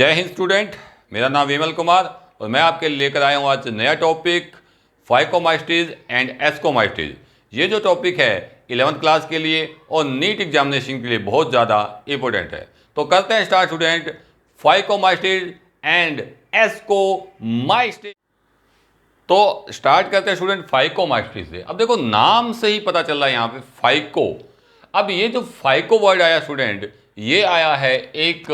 जय हिंद स्टूडेंट। मेरा नाम विमल कुमार और मैं आपके लिए लेकर आया हूँ आज नया टॉपिक फाइकोमाइस्टीज एंड एस्कोमाइस्टीज। ये जो टॉपिक है 11th क्लास के लिए और नीट एग्जामिनेशन के लिए बहुत ज़्यादा इंपॉर्टेंट है। तो करते हैं स्टार्ट स्टूडेंट, फाइकोमाइस्टीज एंड एस्कोमाइस्टीज। तो स्टार्ट करते हैं स्टूडेंट फाइकोमाइस्टीज से। अब देखो नाम से ही पता चल रहा है यहाँ पे फाइको। अब ये जो फाइको वर्ड आया स्टूडेंट, ये आया है एक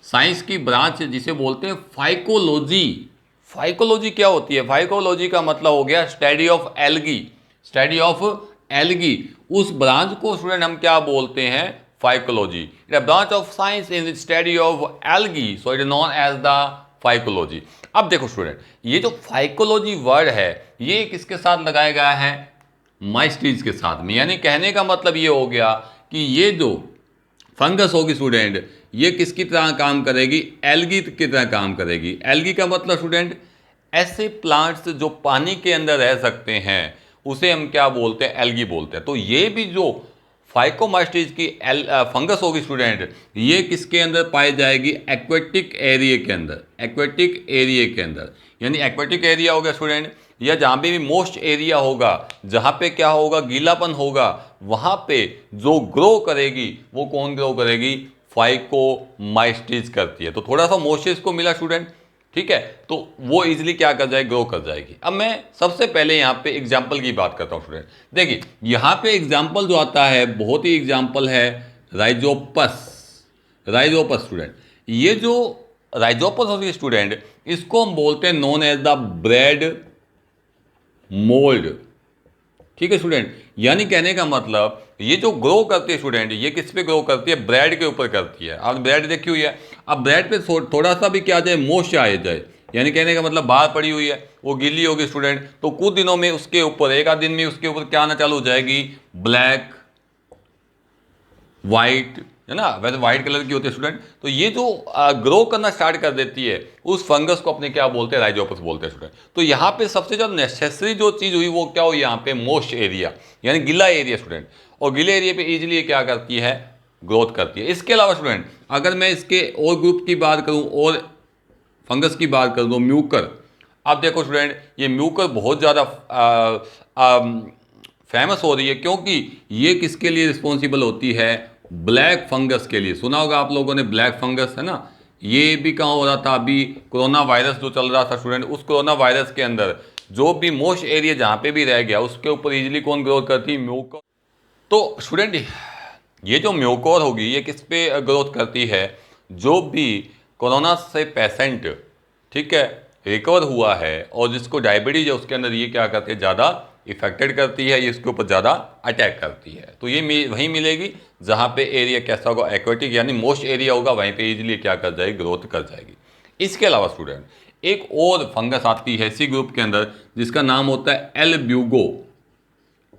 साइंस की ब्रांच जिसे बोलते हैं फाइकोलॉजी। फाइकोलॉजी क्या होती है? फाइकोलॉजी का मतलब हो गया study of algae. Study of algae, उस ब्रांच को स्टूडेंट हम क्या बोलते हैं? Phycology. It a branch of science in study of algae, so it is known as the phycology. अब देखो स्टूडेंट, ये जो फाइकोलॉजी वर्ड है ये किसके साथ लगाया गया है? माइस्टीज के साथ में। यानी कहने का मतलब ये हो गया कि ये जो फंगस होगी स्टूडेंट, ये किसकी तरह काम करेगी? एल्गी की तरह काम करेगी। एल्गी का मतलब स्टूडेंट ऐसे प्लांट्स जो पानी के अंदर रह सकते हैं उसे हम क्या बोलते हैं? एल्गी बोलते हैं। तो ये भी जो फाइकोमाइस्टीज की फंगस होगी स्टूडेंट, ये किसके अंदर पाई जाएगी? एक्वेटिक एरिया के अंदर। एक्वेटिक एरिया के अंदर, यानी एक्वेटिक एरिया हो गया स्टूडेंट, या जहाँ पे भी मोस्ट एरिया होगा, जहाँ पे क्या होगा? गीलापन होगा, वहाँ पे जो ग्रो करेगी वो कौन ग्रो करेगी? फाइकोमाइस्टीज करती है। तो थोड़ा सा मोस्टिस को मिला स्टूडेंट, ठीक है, तो वो इजीली क्या कर जाएगी? ग्रो कर जाएगी। अब मैं सबसे पहले यहाँ पे एग्जाम्पल की बात करता हूँ स्टूडेंट। देखिए यहाँ पे एग्जाम्पल जो आता है, बहुत ही एग्जाम्पल है राइजोपस। राइजोपस स्टूडेंट, ये जो राइजोपस होती है स्टूडेंट, इसको हम बोलते हैं known as the bread mould. ठीक है स्टूडेंट, यानी कहने का मतलब ये जो ग्रो करती है स्टूडेंट, ये किस पे ग्रो करती है? ब्रेड के ऊपर करती है। आप ब्रेड देखी हुई है, अब ब्रेड पे थोड़ा सा भी क्या आ जाए? मोश आ जाए, यानी कहने का मतलब बाहर पड़ी हुई है, वो गीली होगी स्टूडेंट, तो कुछ दिनों में उसके ऊपर, एक आध दिन में उसके ऊपर क्या आना चालू हो जाएगी? ब्लैक, वाइट, है ना, वैसे वाइट कलर की होती है स्टूडेंट। तो ये जो ग्रो करना स्टार्ट कर देती है उस फंगस को अपने क्या बोलते हैं? राइजोपस बोलते हैं स्टूडेंट। तो यहाँ पे सबसे ज़्यादा नेसेसरी जो चीज़ हुई वो क्या हुई? यहाँ पे मोस्ट एरिया, यानी गीला एरिया स्टूडेंट। और गीले एरिया पे इजीली क्या करती है? ग्रोथ करती है। इसके अलावा स्टूडेंट अगर मैं इसके और ग्रुप की बात करूँ और फंगस की बात करूँ तो म्यूकर। अब देखो स्टूडेंट, ये म्यूकर बहुत ज़्यादा फेमस हो रही है, क्योंकि ये किसके लिए रिस्पॉन्सिबल होती है? ब्लैक फंगस के लिए। सुना होगा आप लोगों ने ब्लैक फंगस, है ना। ये भी कहाँ हो रहा था? अभी कोरोना वायरस जो चल रहा था स्टूडेंट, उस कोरोना वायरस के अंदर जो भी मोस्ट एरिया जहाँ पे भी रह गया उसके ऊपर इजीली कौन ग्रोथ करती है? म्यूकर। तो स्टूडेंट ये जो म्यूकोर होगी ये किस पे ग्रोथ करती है? जो भी कोरोना से पेशेंट, ठीक है, रिकवर हुआ है और जिसको डायबिटीज है उसके अंदर ये क्या करती है? ज़्यादा इफेक्टेड करती है, ये इसके ऊपर ज़्यादा अटैक करती है। तो ये वहीं मिलेगी जहाँ पे एरिया कैसा होगा? एक्वेटिक, यानी मोस्ट एरिया होगा, वहीं पे इजीली क्या कर जाएगी? ग्रोथ कर जाएगी। इसके अलावा स्टूडेंट एक और फंगस आती है इसी ग्रुप के अंदर जिसका नाम होता है एल्ब्यूगो।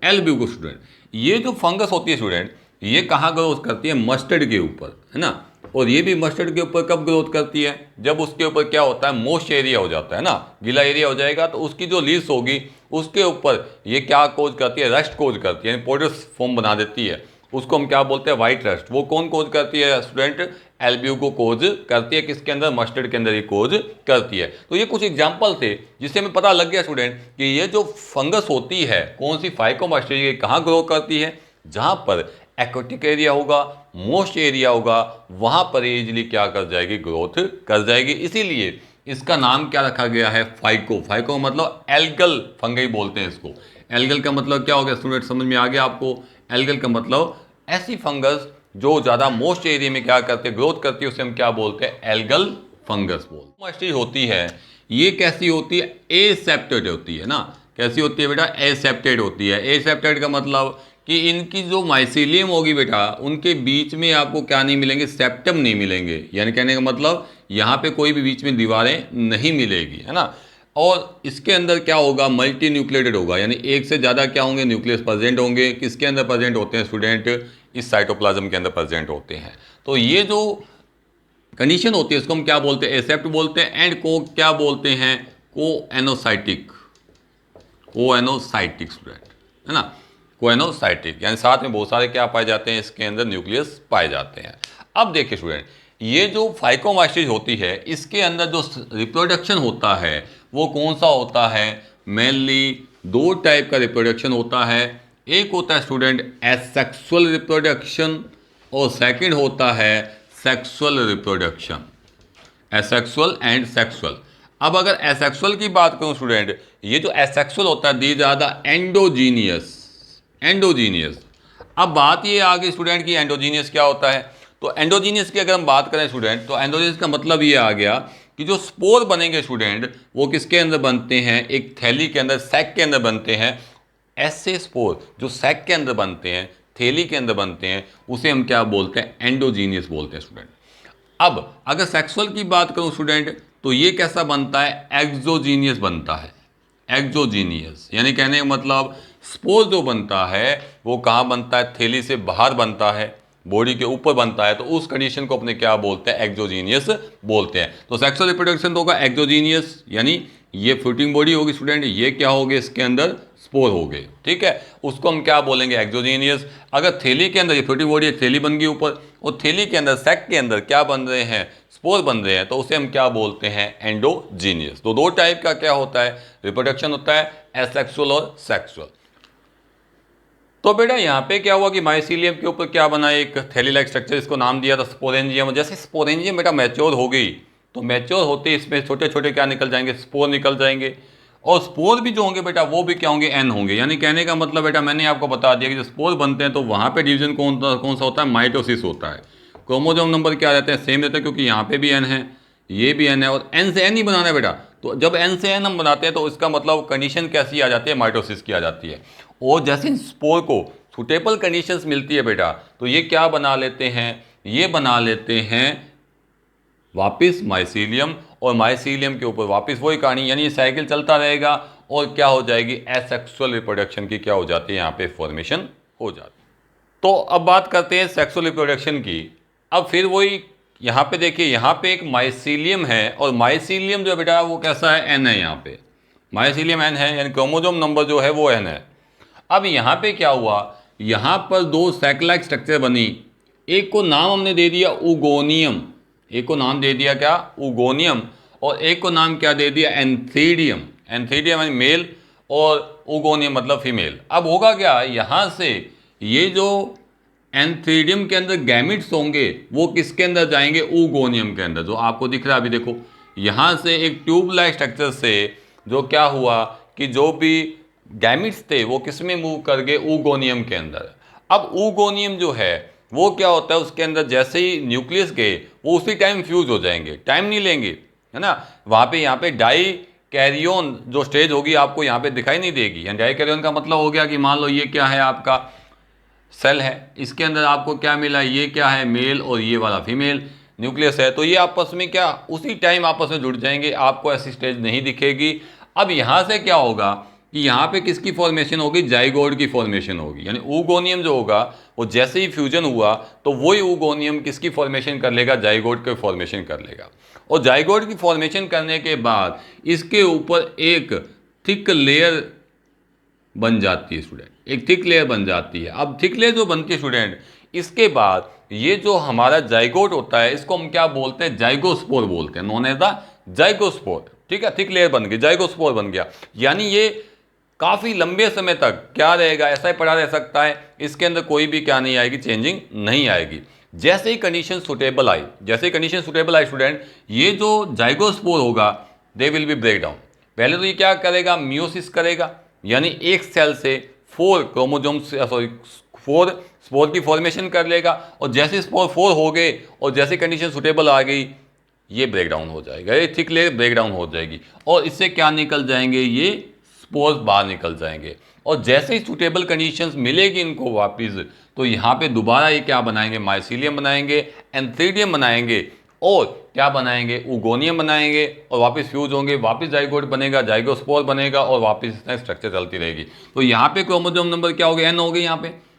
एल्ब्यूगो स्टूडेंट, ये जो फंगस होती है स्टूडेंट, ये कहाँ ग्रोथ करती है? मस्टर्ड के ऊपर, है ना। और ये भी मस्टर्ड के ऊपर कब ग्रोथ करती है? जब उसके ऊपर क्या होता है? मोस्ट एरिया हो जाता है ना, गीला एरिया हो जाएगा, तो उसकी जो लीव्स होगी उसके ऊपर ये क्या कोज करती है? रस्ट कोज करती है, यानी पाउडर फॉर्म बना देती है। उसको हम क्या बोलते हैं? White rust. वो कौन कोज करती है स्टूडेंट? एल्ब्यूगो कोज करती है। किसके अंदर? मस्टर्ड के अंदर ये कोज करती है। तो ये कुछ एग्जाम्पल थे जिससे हमें पता लग गया स्टूडेंट कि ये जो फंगस होती है कौन सी? फाइकोमाइस्टीज, कहाँ ग्रो करती है? जहाँ पर एक्वेटिक एरिया होगा, मोस्ट एरिया होगा, वहाँ पर इजीली क्या कर जाएगी? ग्रोथ कर जाएगी। इसीलिए इसका नाम क्या रखा गया है? फाइको। फाइको मतलब एल्गल फंगई बोलते हैं इसको। एल्गल का मतलब क्या हो गया स्टूडेंट? समझ में आ गया आपको? एल्गल का मतलब ऐसी फंगस जो ज़्यादा मोस्ट एरिया में क्या करते हैं? ग्रोथ करती है, उसे हम क्या बोलते हैं? एल्गल फंगस बोलते हैं। होती है ये कैसी होती है? एसेप्टेड होती है ना। कैसी होती है बेटा? एसेप्टेड होती है। एसेप्टेड का मतलब कि इनकी जो माइसीलियम होगी बेटा, उनके बीच में आपको क्या नहीं मिलेंगे? सेप्टम नहीं मिलेंगे। यानी कहने का मतलब यहाँ पे कोई भी बीच में दीवारें नहीं मिलेगी, है ना। और इसके अंदर क्या होगा? मल्टी न्यूक्लिएटेड होगा, यानी एक से ज़्यादा क्या होंगे? न्यूक्लियस प्रेजेंट होंगे। किसके अंदर प्रेजेंट होते हैं स्टूडेंट? इस साइटोप्लाज्म के अंदर प्रेजेंट होते हैं। तो ये जो कंडीशन होती है इसको हम क्या बोलते हैं? एसेप्ट बोलते हैं। एंड को क्या बोलते हैं? कोएनोसाइटिक। कोएनोसाइटिक स्टूडेंट, है ना। कोएनोसाइटिक यानी साथ में बहुत सारे क्या पाए जाते हैं? इसके अंदर न्यूक्लियस पाए जाते हैं। अब देखिए स्टूडेंट, ये जो फाइकोमास्टेज होती है इसके अंदर जो रिप्रोडक्शन होता है वो कौन सा होता है? मेनली दो टाइप का रिप्रोडक्शन होता है। एक होता है स्टूडेंट एसेक्सुअल रिप्रोडक्शन और सेकंड होता है sexual reproduction. Asexual and sexual. अब अगर एसेक्सुअल की बात करूं स्टूडेंट, ये जो एसेक्सुअल होता है these are the endogenous. Endogenous. अब बात ये आ गई स्टूडेंट की एंडोजीनियस क्या होता है। तो एंडोजीनियस की अगर हम बात करें स्टूडेंट, तो एंडोजीनियस का मतलब ये आ गया कि जो स्पोर बनेंगे स्टूडेंट वो किसके अंदर बनते हैं? एक थैली के अंदर, सैक के अंदर बनते हैं। ऐसे स्पोर जो सैक के अंदर बनते हैं, थैली के अंदर बनते हैं, उसे हम क्या बोलते हैं? एंडोजीनियस बोलते हैं स्टूडेंट। अब अगर सेक्सुअल की बात करूं स्टूडेंट, तो ये कैसा बनता है? एक्सोजीनियस बनता है। एक्सोजीनियस यानी कहने का मतलब स्पोर जो बनता है वो कहाँ बनता है? थैली से बाहर बनता है, बॉडी के ऊपर बनता है, तो उस कंडीशन को अपने क्या बोलते हैं? एक्सोजीनियस बोलते हैं। तो सेक्सुअल रिप्रोडक्शन तो होगा एक्सोजीनियस, यानी ये फ्लोटिंग बॉडी होगी स्टूडेंट, ये क्या हो गए? इसके अंदर स्पोर हो गए, ठीक है, उसको हम क्या बोलेंगे? एक्सोजीनियस। अगर थैली के अंदर ये फ्लोटिंग बॉडी, थैली बन गई ऊपर, और थैली के अंदर, सैक के अंदर क्या बन रहे हैं? स्पोर बन रहे हैं, तो उसे हम क्या बोलते हैं? एंडोजीनियस। तो दो टाइप का क्या होता है? रिप्रोडक्शन होता है, एसेक्सुअल और सेक्सुअल। तो बेटा यहाँ पे क्या हुआ कि माइसीलियम के ऊपर क्या बना? एक थैली लाइक स्ट्रक्चर, इसको नाम दिया था स्पोरेंजियम। जैसे स्पोरेंजियम बेटा मैच्योर हो गई, तो मैच्योर होते इसमें छोटे छोटे क्या निकल जाएंगे? स्पोर निकल जाएंगे। और स्पोर भी जो होंगे बेटा वो भी क्या होंगे? एन होंगे। यानी कहने का मतलब बेटा मैंने आपको बता दिया कि जो स्पोर बनते हैं तो वहाँ पे डिवीजन कौन सा होता है? माइटोसिस होता है। क्रोमोसोम नंबर क्या रहते हैं? सेम रहते हैं, क्योंकि यहाँ पे भी एन है, ये भी एन है, और एन से एन ही बनाना है बेटा। तो जब एन से एन हम बनाते हैं तो इसका मतलब कंडीशन कैसी आ जाती है? माइटोसिस की आ जाती है। और जैसे स्पोर को सुटेबल कंडीशंस मिलती है बेटा, तो ये क्या बना लेते हैं? ये बना लेते हैं वापस माइसीलियम, और माइसीलियम के ऊपर वापस वही कहानी, यानी ये साइकिल चलता रहेगा, और क्या हो जाएगी? एसेक्सुअल रिप्रोडक्शन की क्या हो जाती है? यहाँ पे फॉर्मेशन हो जाती है। तो अब बात करते हैं सेक्सुअल रिप्रोडक्शन की। अब फिर वही यहाँ पे देखिए, यहाँ पे एक माइसीलियम है, और माइसीलियम जो बेटा वो कैसा है? एन है। यहाँ पे माइसीलियम एन है, यानी क्रोमोसोम नंबर जो है वो एन है। अब यहाँ पे क्या हुआ? यहाँ पर दो सैटेलाइट स्ट्रक्चर बनी, एक को नाम हमने दे दिया उगोनियम, एक को नाम दे दिया क्या? उगोनियम, और एक को नाम क्या दे दिया? एंथीडियम। एंथीडियम यानी मेल, और उगोनियम मतलब फीमेल। अब होगा क्या? यहाँ से ये जो एंथीडियम के अंदर गैमिट्स होंगे वो किसके अंदर जाएंगे? उगोनियम के अंदर, जो आपको दिख रहा है अभी देखो। यहाँ से एक ट्यूब लाइक स्ट्रक्चर से जो क्या हुआ कि जो भी गैमिट्स थे वो किस में मूव कर गए? उगोनियम के अंदर। अब उगोनियम जो है वो क्या होता है? उसके अंदर जैसे ही न्यूक्लियस गए वो उसी टाइम फ्यूज हो जाएंगे, टाइम नहीं लेंगे, है ना। वहाँ पे यहाँ पे डाई कैरियोन जो स्टेज होगी आपको यहाँ पे दिखाई नहीं देगी। यानी डाई कैरियोन का मतलब हो गया कि मान लो ये क्या है? आपका सेल है, इसके अंदर आपको क्या मिला? ये क्या है? मेल, और ये वाला फीमेल न्यूक्लियस है। तो ये आपस में क्या उसी टाइम आपस में जुड़ जाएंगे, आपको ऐसी स्टेज नहीं दिखेगी। अब यहाँ से क्या होगा कि यहाँ पे किसकी फॉर्मेशन होगी? जाइगोट की फॉर्मेशन होगी। यानी ऊगोनियम जो होगा वो जैसे ही फ्यूजन हुआ तो वही ऊगोनियम किसकी फॉर्मेशन कर लेगा? जाइगोट की फॉर्मेशन कर लेगा। और जाइगोट की फॉर्मेशन करने के बाद इसके ऊपर एक थिक लेयर बन जाती है स्टूडेंट, एक थिक लेयर बन जाती है। अब थिक लेयर जो बनती है स्टूडेंट, इसके बाद ये जो हमारा जाइगोट होता है इसको हम क्या बोलते हैं? जाइगोस्पोर बोलते हैं, नोन एज द जाइगोस्पोर। ठीक है, थिक लेयर बन गई, जाइगोस्पोर बन गया। यानी ये काफ़ी लंबे समय तक क्या रहेगा? ऐसा ही पड़ा रह सकता है, इसके अंदर कोई भी क्या नहीं आएगी? चेंजिंग नहीं आएगी। जैसे ही कंडीशन सुटेबल आई, जैसे ही कंडीशन सुटेबल आई स्टूडेंट, ये जो जाइगोस्पोर होगा they will be break down. पहले तो ये क्या करेगा? मियोसिस करेगा, यानी एक सेल से 4 क्रोमोसोम, सॉरी 4 स्पोर की फॉर्मेशन कर लेगा। और जैसे स्पोर 4 हो गए और जैसे कंडीशन सुटेबल आ गई, ये ब्रेक डाउन हो जाएगा, ये थिक लेयर ब्रेक डाउन हो जाएगी, और इससे क्या निकल जाएंगे? ये स्पोर्स बाहर निकल जाएंगे। और जैसे ही सुटेबल कंडीशंस मिलेगी इनको वापस, तो यहाँ पे दोबारा ये क्या बनाएंगे? माइसीलियम बनाएंगे, एंथीडियम बनाएंगे, और क्या बनाएंगे? उगोनियम बनाएंगे, और वापस फ्यूज होंगे, वापस जाइगोट बनेगा, जाइगोस्पोर बनेगा, और वापस स्ट्रक्चर चलती रहेगी। तो यहाँ पे क्रोमोसोम नंबर क्या हो गया? एन हो गए।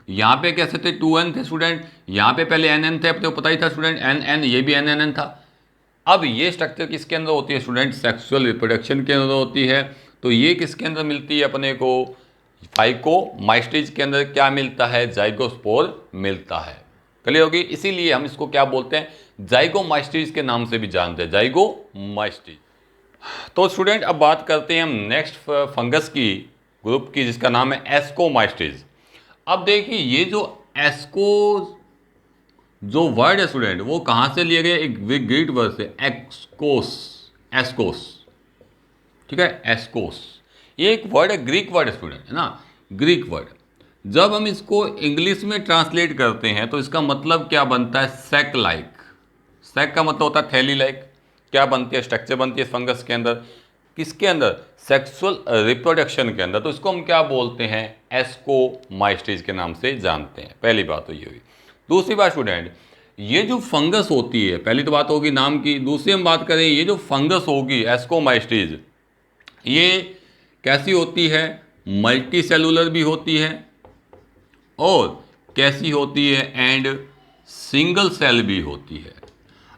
यहाँ पे कैसे थे? 2n थे स्टूडेंट। यहाँ पे पहले nn थे, अपने को पता ही था स्टूडेंट, nn, ये भी nn था। अब ये स्ट्रक्चर किसके अंदर होती है स्टूडेंट? सेक्सुअल रिप्रोडक्शन के अंदर होती है। तो ये किसके अंदर मिलती है अपने को? फाइकोमास्टेज के अंदर क्या मिलता है? जाइगोस्पोर मिलता है। क्लियर होगी? इसीलिए हम इसको क्या बोलते हैं? जाइगोमास्टिस के नाम से भी जानते हैं, जाइगोमास्टिस। तो स्टूडेंट अब बात करते हैं हम नेक्स्ट फंगस की ग्रुप की, जिसका नाम है एस्कोमास्टिस। अब देखिए ये जो एस्को जो वर्ड है स्टूडेंट, वो कहाँ से लिए गए, एक ग्रीक वर्ड से, एक्सकोस, एस्कोस, ठीक है, एस्कोस। ये एक वर्ड है, ग्रीक वर्ड है स्टूडेंट, है ना, ग्रीक वर्ड। जब हम इसको इंग्लिश में ट्रांसलेट करते हैं तो इसका मतलब क्या बनता है, सैक लाइक। सैक का मतलब होता है थैली लाइक। क्या बनती है, स्ट्रक्चर बनती है फंगस के अंदर, किसके अंदर, सेक्सुअल रिप्रोडक्शन के अंदर। तो इसको हम क्या बोलते हैं, एस्कोमास्टिस के नाम से जानते हैं। पहली बात तो ये हुई। दूसरी बात स्टूडेंट, ये जो फंगस होती है, पहली तो बात होगी नाम की, दूसरी हम बात करें ये जो फंगस होगी एस्कोमास्टिस, ये कैसी होती है, मल्टी सेलुलर भी होती है और कैसी होती है, एंड सिंगल सेल भी होती है।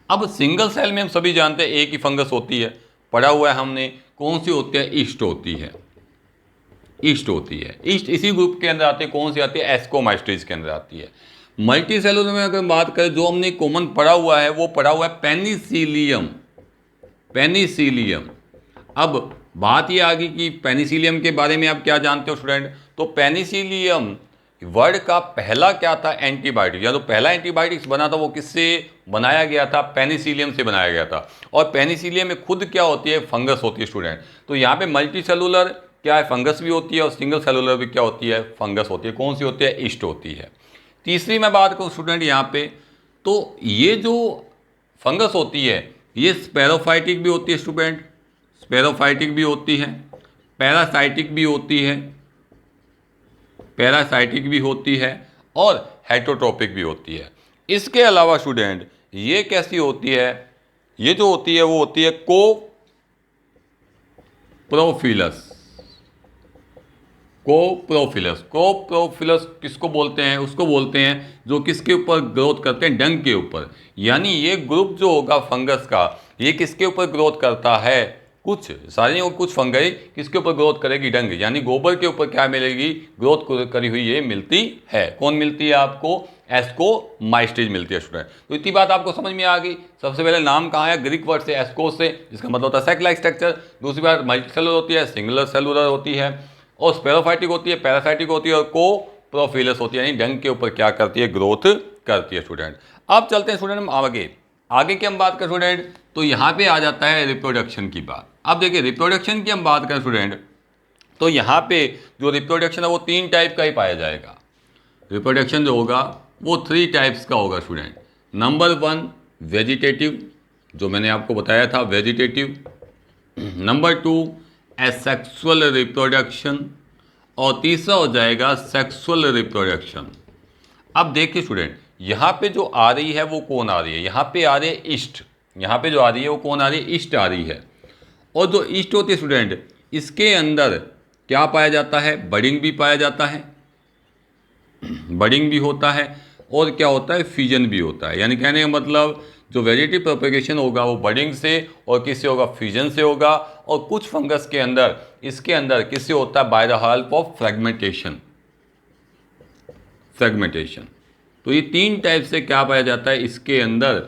अब सिंगल सेल में हम सभी जानते हैं एक ही फंगस होती है, पढ़ा हुआ है हमने, कौन सी होती है, ईस्ट होती है, ईस्ट होती है। ईस्ट इसी ग्रुप के अंदर आती है, कौन सी आती है, एस्कोमास्टिस के अंदर आती है। मल्टी सेलुलर में अगर बात करें, जो हमने कॉमन पढ़ा हुआ है, वो पढ़ा हुआ है पेनिसिलियम, पेनिसिलियम। अब बात ये आ गई कि पेनिसिलियम के बारे में आप क्या जानते हो स्टूडेंट। तो पेनिसिलियम वर्ड का पहला क्या था, एंटीबायोटिक, या तो पहला एंटीबायोटिक्स बना था वो किससे बनाया गया था, पेनिसिलियम से बनाया गया था। और पेनिसिलियम में खुद क्या होती है, फंगस होती है स्टूडेंट। तो यहाँ पे मल्टी सेलुलर क्या है, फंगस भी होती है, और सिंगल सेलुलर भी क्या होती है, फंगस होती है। कौन सी होती है, ईस्ट होती है। तीसरी मैं बात करूँ स्टूडेंट यहाँ पे, तो ये जो फंगस होती है ये स्पेरोफाइटिक भी होती है स्टूडेंट, स्पेरोफाइटिक भी होती है, पैरासाइटिक भी होती है, पैरासाइटिक भी होती है, और हेटरोट्रोपिक भी होती है। इसके अलावा स्टूडेंट ये कैसी होती है, ये जो होती है वो होती है कोप्रोफिलस, कोप्रोफिलस। कोप्रोफिलस किसको बोलते हैं, उसको बोलते हैं जो किसके ऊपर ग्रोथ करते हैं, डंग के ऊपर। यानी ये ग्रुप जो होगा फंगस का, ये किसके ऊपर ग्रोथ करता है, कुछ सारी और कुछ फंगई किसके ऊपर ग्रोथ करेगी, डंग, यानी गोबर के ऊपर क्या मिलेगी, ग्रोथ करी हुई ये मिलती है। कौन मिलती है आपको, एस्कोमास्टिस मिलती है स्टूडेंट। तो इतनी बात आपको समझ में आ गई। सबसे पहले नाम कहाँ है, ग्रीक वर्ड से, एस्कोस से, जिसका मतलब होता है सैक लाइक स्ट्रक्चर। दूसरी बात मल्टी सेलुलर होती है, सिंगुलर सेलुलर होती है, और स्पेरोफाइटिक होती है, पैरासाइटिक होती है, और कोप्रोफिलस होती है, यानी डंग के ऊपर क्या करती है, ग्रोथ करती है स्टूडेंट। अब चलते हैं स्टूडेंट हम आगे, आगे की हम बात करें स्टूडेंट, तो यहाँ पे आ जाता है रिप्रोडक्शन की बात। अब देखिए रिप्रोडक्शन की हम बात करें स्टूडेंट, तो यहाँ पे जो रिप्रोडक्शन है वो 3 टाइप का ही पाया जाएगा। रिप्रोडक्शन जो होगा वो 3 टाइप्स का होगा स्टूडेंट। नंबर 1 वेजिटेटिव, जो मैंने आपको बताया था, वेजिटेटिव। नंबर 2 एसेक्सुअल रिप्रोडक्शन, और तीसरा हो जाएगा सेक्सुअल रिप्रोडक्शन। अब देखिए स्टूडेंट, यहाँ पे जो आ रही है वो कौन आ रही है, यहाँ पे आ रही है ईस्ट, यहाँ पे जो आ रही है वो कौन आ रही है, ईस्ट आ रही है। और जो ईस्ट होती है स्टूडेंट, इसके अंदर क्या पाया जाता है, बडिंग भी पाया जाता है, बडिंग भी होता है, और क्या होता है, फ्यूजन भी होता है। यानी कहने का मतलब जो वेजिटेटिव प्रोपेगेशन होगा वो बडिंग से और किससे होगा, फ्यूजन से होगा। और कुछ फंगस के अंदर, इसके अंदर किससे होता है, by the help of fragmentation, fragmentation. तो ये 3 टाइप से क्या पाया जाता है इसके अंदर,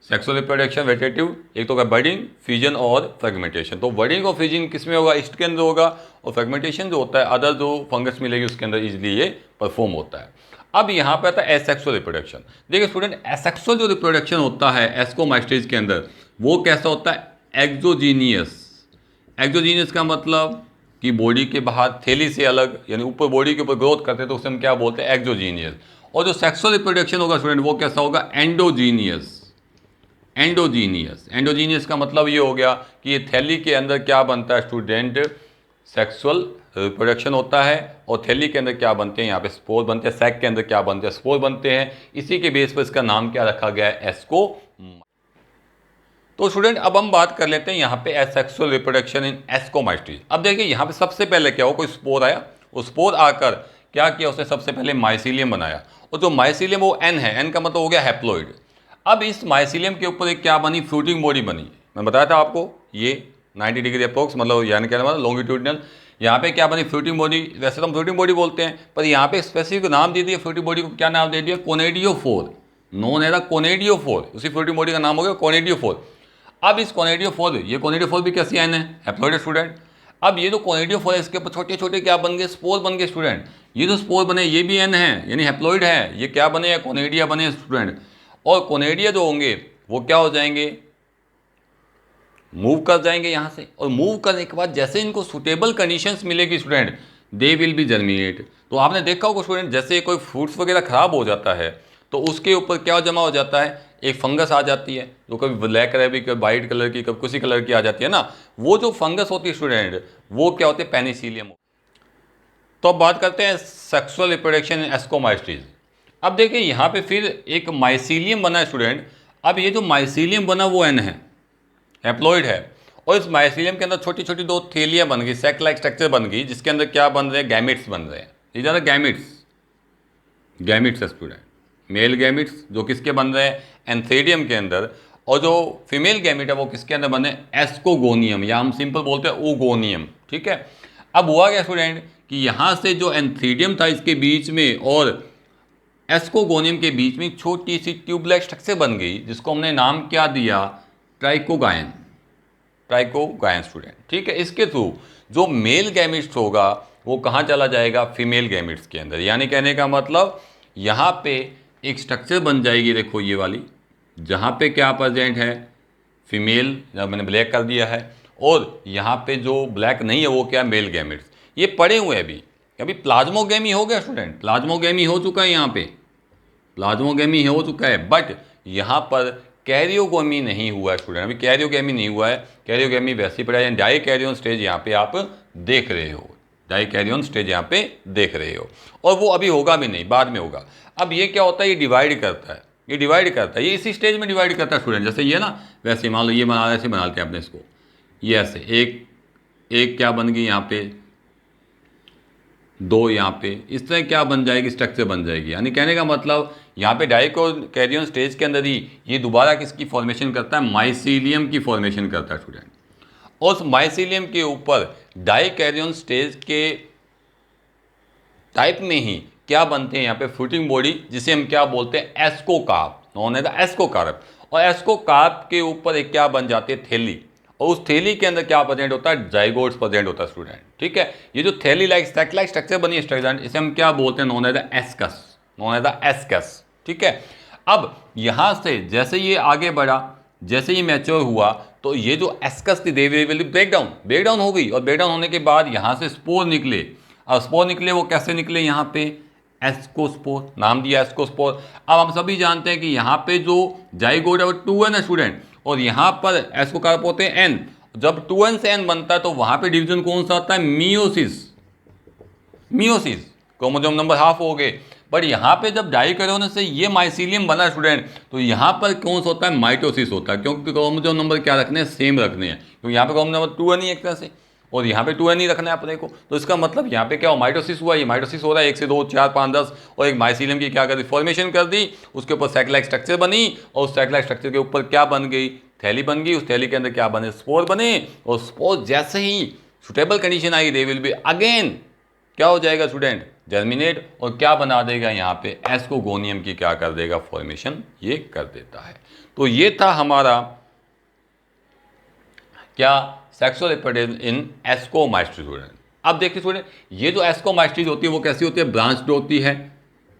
सेक्सुअल रिप्रोडक्शन, वेजिटेटिव, एक तो होगा बडिंग, फ्यूजन और फ्रेगमेंटेशन। तो बडिंग और फ्यूजन किस में होगा, ईस्ट के अंदर होगा, और फ्रेगमेंटेशन जो होता है अदर जो फंगस मिलेगी उसके अंदर इजीली ये परफॉर्म होता है। अब यहाँ पे आता है एसेक्सुअल रिप्रोडक्शन। देखिए स्टूडेंट, एसेक्सुअल जो रिप्रोडक्शन होता है एस्कोमास्टिस के अंदर, वो कैसा होता है, एक्सोजीनियस। एक्सोजीनियस का मतलब कि बॉडी के बाहर थैली से अलग, यानी ऊपर बॉडी के ऊपर ग्रोथ करते हैं, तो उसे हम क्या बोलते हैं, एक्सोजीनियस। और जो सेक्सुअल रिप्रोडक्शन होगा स्टूडेंट, वो कैसा होगा, एंडोजीनियस। एंडोजीनियस, एंडोजीनियस का मतलब ये हो गया कि ये थैली के अंदर क्या बनता है स्टूडेंट, सेक्सुअल रिप्रोडक्शन होता है, और थैली के अंदर क्या बनते हैं, यहाँ पे स्पोर बनते हैं, सैक के अंदर क्या बनते हैं, स्पोर बनते हैं। इसी के बेस पर इसका नाम क्या रखा गया है, एस्को। तो स्टूडेंट अब हम बात कर लेते हैं यहाँ पे एसेक्सुअल रिप्रोडक्शन इन एस्कोमास्टिस। अब देखिए यहाँ पे सबसे पहले क्या हो, कोई स्पोर आया, वो स्पोर आकर क्या किया, उसने सबसे पहले माइसीलियम बनाया, और जो माइसीलियम वो एन है, एन का मतलब हो गया हैप्लॉइड। अब इस माइसीलियम के ऊपर एक क्या बनी, फ्रूटिंग बॉडी बनी। मैं बताया था आपको ये 90 डिग्री अप्रोक्स, मतलब यानी क्या मतलब लॉन्गिट्यूडनल। यहाँ पे क्या बनी, फ्रूटिंग बॉडी। वैसे तो हम फ्रूटिंग बॉडी बोलते हैं, पर यहाँ पे स्पेसिफिक नाम दे दिया फ्रूटिंग बॉडी को, क्या नाम दे दिया, कोनेडियोफोर। नोन एज कोनेडियोफोर, उसी फ्रूटिंग बॉडी का नाम हो गया कोनेडियोफोर। अब इस कोनेडियोफोर, ये कोनेडियोफोर भी कैसी एन है, हैप्लॉइड स्टूडेंट। अब ये जो कोनेडियोफोर है इसके ऊपर छोटे छोटे क्या बन गए, स्पोर बन गए स्टूडेंट। ये जो स्पोर बने ये भी एन है, यानी हैप्लॉइड है, ये क्या बने, कोनेडिया बने स्टूडेंट। और कोनेडिया जो होंगे वो क्या हो जाएंगे, मूव कर जाएंगे यहाँ से, और मूव करने के बाद जैसे इनको सुटेबल कंडीशंस मिलेगी student, they will B germinate. तो आपने देखा होगा स्टूडेंट, जैसे कोई फ्रूट्स वगैरह खराब हो जाता है तो उसके ऊपर क्या जमा हो जाता है, एक फंगस आ जाती है, जो कभी ब्लैक कलर की, कभी वाइट कलर की, कभी किसी कलर की आ जाती है ना, वो जो फंगस होती है स्टूडेंट, वो क्या होती है, पेनिसिलियम। तो अब बात करते हैं सेक्सुअल रिप्रोडक्शन इन एस्कोमाइस्टीज। अब देखिए यहाँ पे फिर एक माइसीलियम बना है स्टूडेंट। अब ये जो माइसीलियम बना वो एन है, हैप्लॉइड है, और इस माइसीलियम के अंदर छोटी छोटी दो थैलियां बन गई, सैक लाइक स्ट्रक्चर बन गई, जिसके अंदर क्या बन रहे हैं, गैमिट्स बन रहे हैं। ये ज़्यादा गैमिट्स, गैमिट्स है स्टूडेंट, मेल गैमिट्स जो किसके बन रहे हैं, एंथेरियम के अंदर, और जो फीमेल गैमिट है वो किसके अंदर बने, एस्कोगोनियम, या हम सिंपल बोलते हैं ओगोनियम। ठीक है। अब हुआ क्या स्टूडेंट कि यहाँ से जो एंथेरियम था इसके बीच में और एस्कोगोनियम के बीच में छोटी सी ट्यूबलाइक स्ट्रक्चर बन गई, जिसको हमने नाम क्या दिया, ट्राइकोगायन, ट्राइकोगायन स्टूडेंट। ठीक है। इसके थ्रू जो मेल गैमिट्स होगा वो कहाँ चला जाएगा, फीमेल गैमिट्स के अंदर। यानी कहने का मतलब यहाँ पे एक स्ट्रक्चर बन जाएगी, देखो ये वाली, जहाँ पे क्या प्रेजेंट है, फीमेल, जब मैंने ब्लैक कर दिया है, और यहाँ पे जो ब्लैक नहीं है वो क्या, मेल गैमिट्स। ये पड़े हुए अभी अभी प्लाज्मोगेमी हो गया स्टूडेंट, प्लाज्मोगेमी हो चुका है, यहाँ पे प्लाज्मोगेमी हो चुका है, बट यहाँ पर कैरियोगेमी नहीं हुआ है स्टूडेंट, अभी कैरियोगेमी नहीं हुआ है। कैरियोगेमी वैसे ही पड़ा है, डाई कैरियन स्टेज यहाँ पे आप देख रहे हो, डाई कैरियन स्टेज यहाँ पे देख रहे हो, और वो अभी होगा भी नहीं, बाद में होगा। अब ये क्या होता है, ये डिवाइड करता है, ये डिवाइड करता है, ये इसी स्टेज में डिवाइड करता है स्टूडेंट। जैसे ये ना, वैसे मान लो ये बना, ऐसे बना लेते हैं अपने इसको, ये ऐसे एक क्या बन गई यहाँ पे, दो यहाँ पे, इस तरह क्या बन जाएगी, स्ट्रक्चर बन जाएगी। यानी कहने का मतलब यहाँ पे डाइकोकैरियन स्टेज के अंदर ही ये दोबारा किसकी फॉर्मेशन करता है, माइसीलियम की फॉर्मेशन करता है स्टूडेंट। और उस माइसीलियम के ऊपर डाइकैरियन स्टेज के टाइप में ही क्या बनते हैं यहाँ पे, फ्रूटिंग बॉडी, जिसे हम क्या बोलते हैं, एस्कोकार्प, नॉन एज एस्कोकार्प। और एस्कोकार्प के ऊपर एक क्या बन जाती है, थैली, और उस थैली के अंदर क्या प्रेजेंट होता है, जाइगोट्स प्रेजेंट होता है स्टूडेंट। ठीक है। ये जो थैली लाइक स्टैक लाइक स्ट्रक्चर बनी है स्टूडेंट, इसे हम क्या बोलते हैं, known as ascus, known as ascus. ठीक है। अब यहाँ से जैसे ये आगे बढ़ा, जैसे ये मैच्योर हुआ, तो ये जो एस्कस थी दे विल ब्रेकडाउन हो गई, और ब्रेकडाउन होने के बाद यहाँ से स्पोर निकले। अब स्पोर निकले, वो कैसे निकले, यहाँ पे एस्कोस्पोर, नाम दिया एस्कोस्पोर। अब हम सभी जानते हैं कि यहाँ पे जो जाइगोट है वो 2n है स्टूडेंट, और यहाँ पर एस्कोकार्प होते हैं n। जब 2n से n बनता है तो वहाँ पे डिवीजन कौन सा आता है, meiosis, meiosis, chromosome number half हो गए। बट यहाँ पे जब डाइकैरियन से ये माइसीलियम बना स्टूडेंट, तो यहाँ पर कौन सा होता है, माइटोसिस होता है, क्योंकि क्रोमोसोम नंबर क्या रखने हैं, सेम रखने हैं, क्योंकि यहाँ पे क्रोमोसोम नंबर 2n ही एक तरह से, और यहाँ पे 2n ही रखना है अपने को। तो इसका मतलब यहाँ पे क्या हो, माइटोसिस हुआ, ये माइटोसिस हो रहा है, 1 से 2 4 5 10, और एक माइसीलियम की क्या कर दी, फॉर्मेशन कर दी, उसके ऊपर सैटेलाइट स्ट्रक्चर बनी, और उस सैटेलाइट स्ट्रक्चर के ऊपर क्या बन गई, थैली बन गई। उस थैली के अंदर क्या बने, स्पोर बने, और स्पोर जैसे ही सुटेबल कंडीशन आई, दे विल बी अगेन क्या हो जाएगा स्टूडेंट, जर्मिनेट, और क्या बना देगा, यहाँ पे एस्कोगोनियम की क्या कर देगा, फॉर्मेशन ये कर देता है। तो ये था हमारा क्या, सेक्सुअल रिप्रोडक्शन इन एस्कोमाइस्टीज स्टूडेंट। अब देखिए स्टूडेंट, ये जो एस्कोमाइस्टीज होती है वो कैसी होती है, ब्रांच्ड होती है,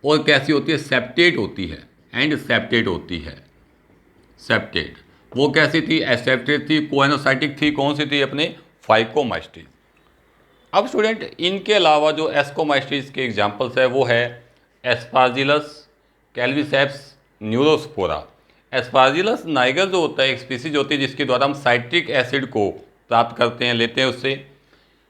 और कैसी होती है, सेप्टेट होती है, एंड सेप्टेट होती है। सेप्टेट वो कैसी थी, एसेप्टेट थी, कोएनोसाइटिक थी, कौन सी थी, अपने फाइकोमाइस्टीज। अब स्टूडेंट इनके अलावा जो एस्कोमाइस्टीज के एग्जाम्पल्स है वो है एस्पार्जिलस, कैल्विसेप्स, न्यूरोस्पोरा। एस्पार्जिलस नाइगर जो होता है एक स्पीसीज होती है जिसके द्वारा हम साइट्रिक एसिड को प्राप्त करते हैं, लेते हैं उससे।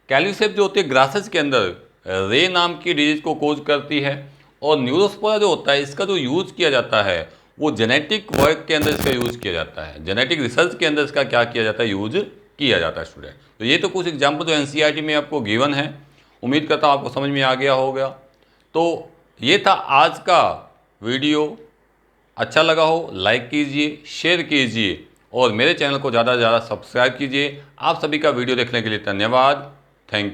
कैल्विसेप्स जो होती है ग्रासेस के अंदर रे नाम की डिजीज को कोज करती है। और न्यूरोस्पोरा जो होता है इसका जो यूज़ किया जाता है वो जेनेटिक वर्क के अंदर इसका यूज़ किया जाता है, जेनेटिक रिसर्च के अंदर इसका क्या किया जाता है, यूज किया जाता है स्टूडेंट। तो ये तो कुछ एग्जाम्पल जो एनसीईआरटी में आपको गिवन है, उम्मीद करता हूँ आपको समझ में आ गया होगा। तो ये था आज का वीडियो, अच्छा लगा हो लाइक कीजिए, शेयर कीजिए, और मेरे चैनल को ज़्यादा से ज़्यादा सब्सक्राइब कीजिए। आप सभी का वीडियो देखने के लिए धन्यवाद, थैंक यू।